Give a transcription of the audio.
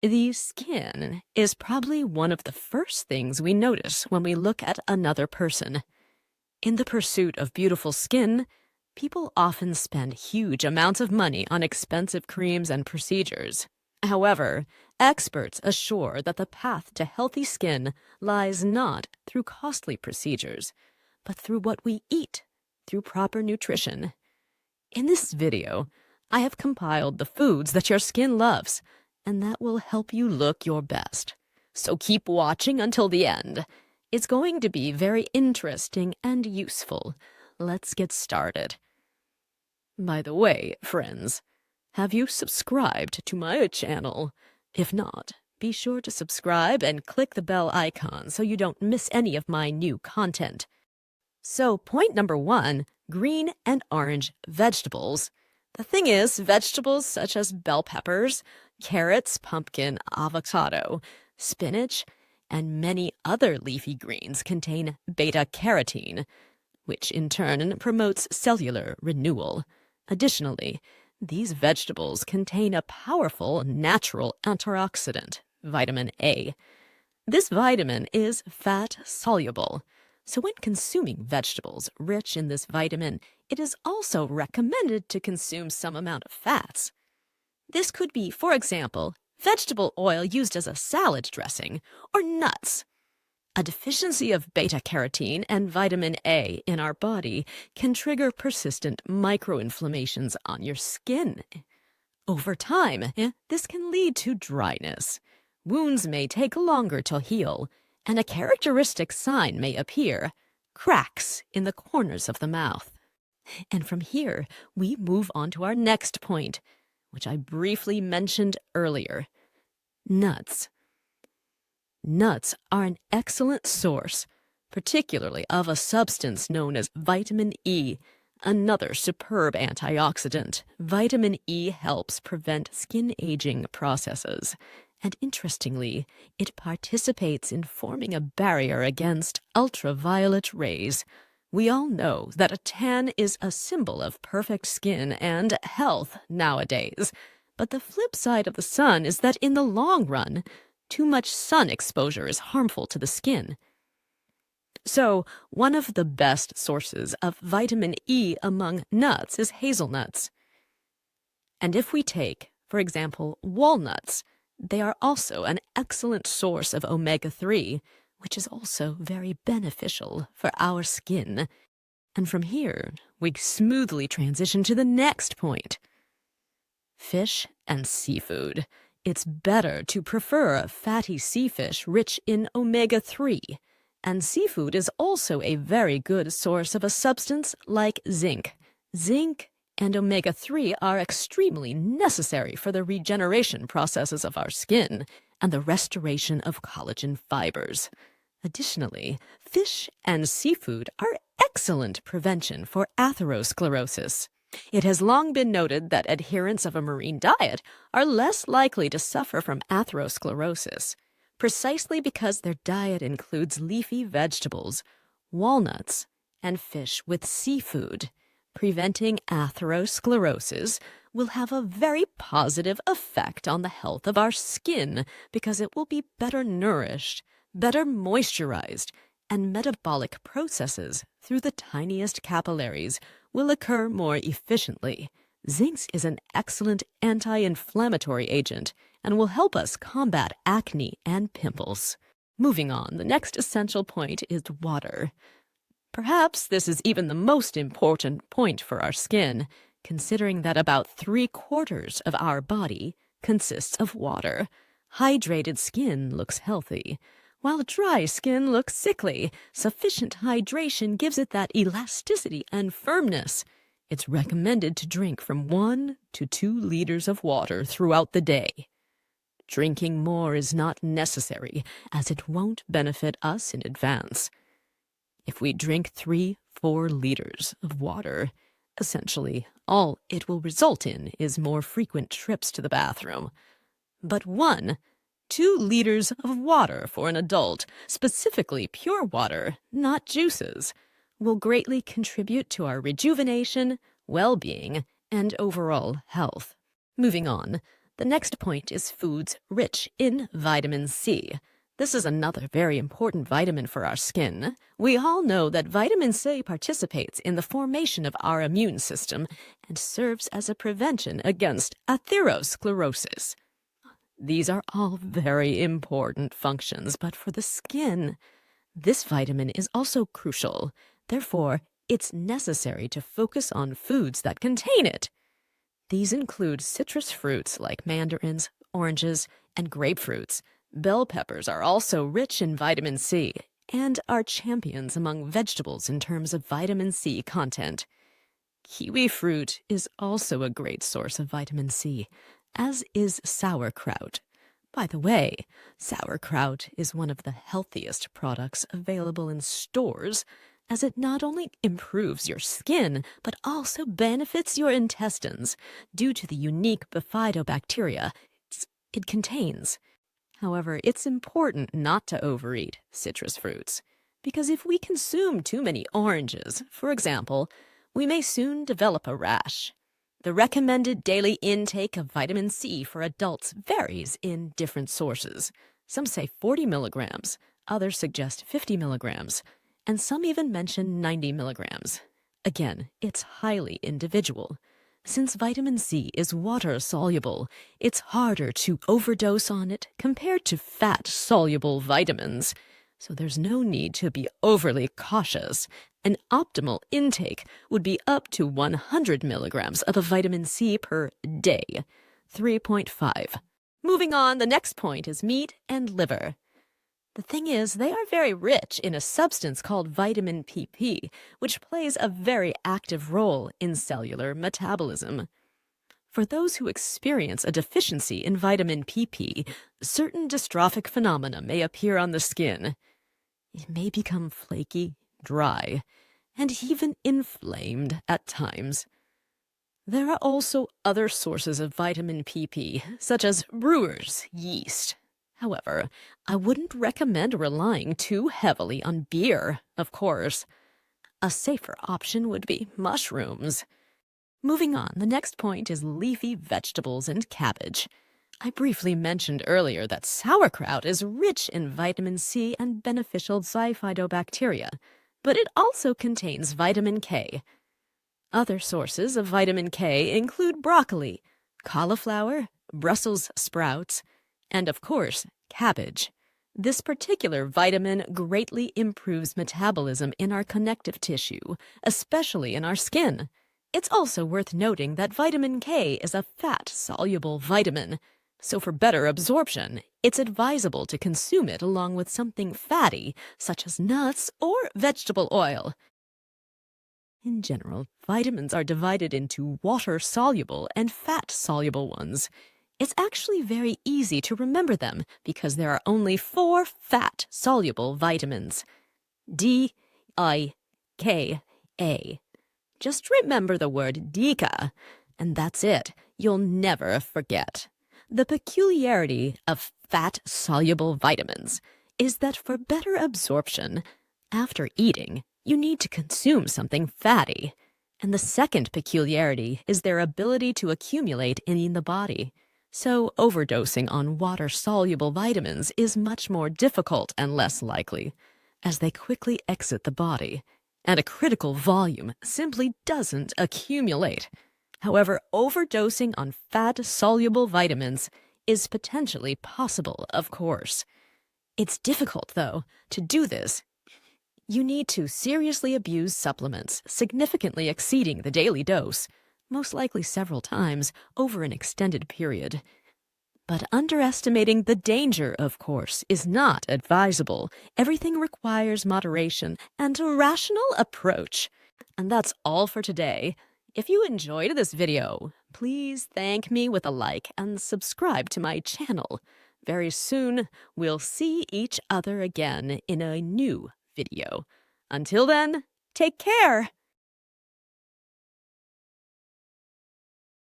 The skin is probably one of the first things we notice when we look at another person. In the pursuit of beautiful skin, people often spend huge amounts of money on expensive creams and procedures. However, experts assure that the path to healthy skin lies not through costly procedures, but through what we eat, through proper nutrition. In this video, I have compiled the foods that your skin loves, and that will help you look your best. So keep watching until the end. It's going to be very interesting and useful. Let's get started. By the way, friends, have you subscribed to my channel? If not, be sure to subscribe and click the bell icon so you don't miss any of my new content. So point number 1, green and orange vegetables. The thing is, vegetables such as bell peppers, carrots, pumpkin, avocado, spinach, and many other leafy greens contain beta-carotene, which in turn promotes cellular renewal. Additionally, these vegetables contain a powerful natural antioxidant, vitamin A. This vitamin is fat-soluble, so when consuming vegetables rich in this vitamin, it is also recommended to consume some amount of fats. This could be, for example, vegetable oil used as a salad dressing, or nuts. A deficiency of beta-carotene and vitamin A in our body can trigger persistent microinflammations on your skin. Over time, this can lead to dryness. Wounds may take longer to heal, and a characteristic sign may appear: cracks in the corners of the mouth. And from here, we move on to our next point, which I briefly mentioned earlier: nuts. Nuts are an excellent source, particularly of a substance known as vitamin E, another superb antioxidant. Vitamin E helps prevent skin aging processes, and interestingly, it participates in forming a barrier against ultraviolet rays. We all know that a tan is a symbol of perfect skin and health nowadays, but the flip side of the sun is that in the long run, too much sun exposure is harmful to the skin. So, one of the best sources of vitamin E among nuts is hazelnuts. And if we take, for example, walnuts, they are also an excellent source of omega-3, which is also very beneficial for our skin. And from here, we smoothly transition to the next point: fish and seafood. It's better to prefer fatty sea fish rich in omega-3, and seafood is also a very good source of a substance like zinc. Zinc and omega-3 are extremely necessary for the regeneration processes of our skin and the restoration of collagen fibers. Additionally, fish and seafood are excellent prevention for atherosclerosis. It has long been noted that adherents of a marine diet are less likely to suffer from atherosclerosis, precisely because their diet includes leafy vegetables, walnuts, and fish with seafood. Preventing atherosclerosis will have a very positive effect on the health of our skin because it will be better nourished, better moisturized, and metabolic processes through the tiniest capillaries will occur more efficiently. Zinc is an excellent anti-inflammatory agent and will help us combat acne and pimples. Moving on, the next essential point is water. Perhaps this is even the most important point for our skin, considering that about 3/4 of our body consists of water. Hydrated skin looks healthy, while dry skin looks sickly. Sufficient hydration gives it that elasticity and firmness. It's recommended to drink from 1 to 2 liters of water throughout the day. Drinking more is not necessary, as it won't benefit us in advance. If we drink 3-4 liters of water, essentially all it will result in is more frequent trips to the bathroom. But 1-2 liters of water for an adult, specifically pure water, not juices, will greatly contribute to our rejuvenation, well-being, and overall health. Moving on, The next point is foods rich in vitamin C. This is another very important vitamin for our skin. We all know that vitamin C participates in the formation of our immune system and serves as a prevention against atherosclerosis. These are all very important functions, but for the skin, this vitamin is also crucial. Therefore, it's necessary to focus on foods that contain it. These include citrus fruits like mandarins, oranges, and grapefruits. Bell peppers are also rich in vitamin C and are champions among vegetables in terms of vitamin C content. Kiwi fruit is also a great source of vitamin C, as is sauerkraut. By the way, sauerkraut is one of the healthiest products available in stores, as it not only improves your skin, but also benefits your intestines due to the unique bifidobacteria it contains. However, it's important not to overeat citrus fruits, because if we consume too many oranges, for example, we may soon develop a rash. The recommended daily intake of vitamin C for adults varies in different sources. Some say 40 milligrams, others suggest 50 milligrams, and some even mention 90 milligrams. Again, it's highly individual. Since vitamin C is water-soluble, it's harder to overdose on it compared to fat-soluble vitamins. So there's no need to be overly cautious. An optimal intake would be up to 100 milligrams of a vitamin C per day, 3.5. Moving on, the next point is meat and liver. The thing is, they are very rich in a substance called vitamin PP, which plays a very active role in cellular metabolism. For those who experience a deficiency in vitamin PP, certain dystrophic phenomena may appear on the skin. It may become flaky, dry, and even inflamed at times. There are also other sources of vitamin PP, such as brewer's yeast. However, I wouldn't recommend relying too heavily on beer, of course. A safer option would be mushrooms. Moving on, the next point is leafy vegetables and cabbage. I briefly mentioned earlier that sauerkraut is rich in vitamin C and beneficial bifidobacteria, but it also contains vitamin K. Other sources of vitamin K include broccoli, cauliflower, Brussels sprouts, and of course, cabbage. This particular vitamin greatly improves metabolism in our connective tissue, especially in our skin. It's also worth noting that vitamin K is a fat-soluble vitamin, so for better absorption, it's advisable to consume it along with something fatty, such as nuts or vegetable oil. In general, vitamins are divided into water-soluble and fat-soluble ones. It's actually very easy to remember them because there are only 4 fat-soluble vitamins: D, I, K, A. Just remember the word DICA, and that's it. You'll never forget. The peculiarity of fat-soluble vitamins is that for better absorption, after eating, you need to consume something fatty. And the second peculiarity is their ability to accumulate in the body. So overdosing on water-soluble vitamins is much more difficult and less likely, as they quickly exit the body, and a critical volume simply doesn't accumulate. However, overdosing on fat-soluble vitamins is potentially possible, of course. It's difficult, though. To do this, you need to seriously abuse supplements, significantly exceeding the daily dose, most likely several times over an extended period. But underestimating the danger, of course, is not advisable. Everything requires moderation and a rational approach. And that's all for today. If you enjoyed this video, please thank me with a like and subscribe to my channel. Very soon, we'll see each other again in a new video. Until then, take care!